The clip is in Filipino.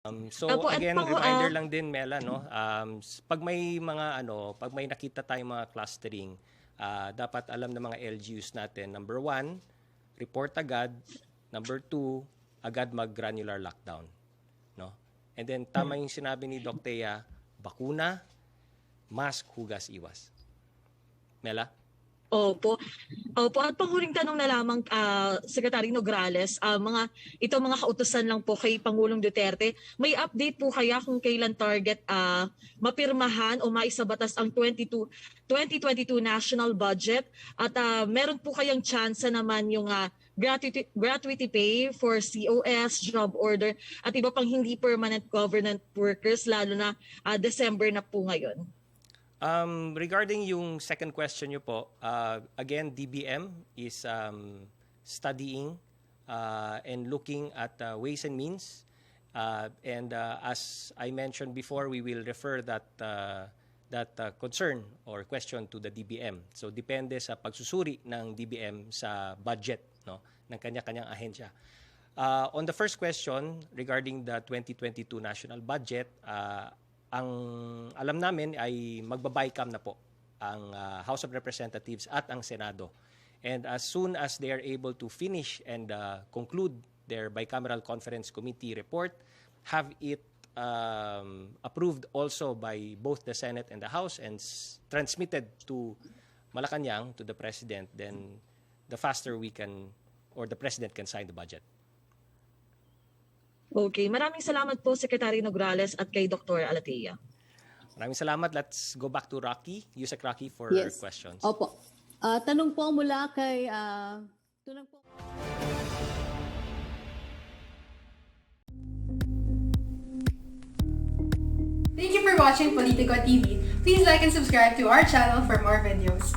Opo, at Again, pang reminder lang din, Mela, no? Pag may mga pag may nakita tayong mga clustering, dapat alam ng mga LGUs natin, number 1, report agad. Number 2, agad mag-granular lockdown, no? And then tama yung sinabi ni Doc Tea, bakuna, mask, hugas, iwas. Mela? Opo. Opo, at panghuling tanong na lamang, Secretary Nograles, mga kautusan lang po kay Pangulong Duterte. May update po kaya kung kailan target mapirmahan o maisabatas ang 2022 national budget? At meron po kayang chance naman yung gratuity pay for COS, job order, at iba pang hindi permanent government workers, lalo na December na po ngayon. Regarding yung second question nyo po, again, DBM is studying and looking at ways and means. As I mentioned before, we will refer that concern or question to the DBM. So depende sa pagsusuri ng DBM sa budget, no, ng kanya-kanyang ahensya. On the first question regarding the 2022 national budget, ang alam namin ay magbabaycam na po ang House of Representatives at ang Senado. And as soon as they are able to finish and conclude their bicameral conference committee report, have it approved also by both the Senate and the House and transmitted to Malacanang, to the President, then the faster we can, or the President can sign the budget. Okay, maraming salamat po Secretary Nograles at kay Dr. Alatea. Maraming salamat. Let's go back to Rocky, Yusek Rocky, for questions. Opo. Tanong po mula kay... tanong po. Thank you for watching Politico TV. Please like and subscribe to our channel for more videos.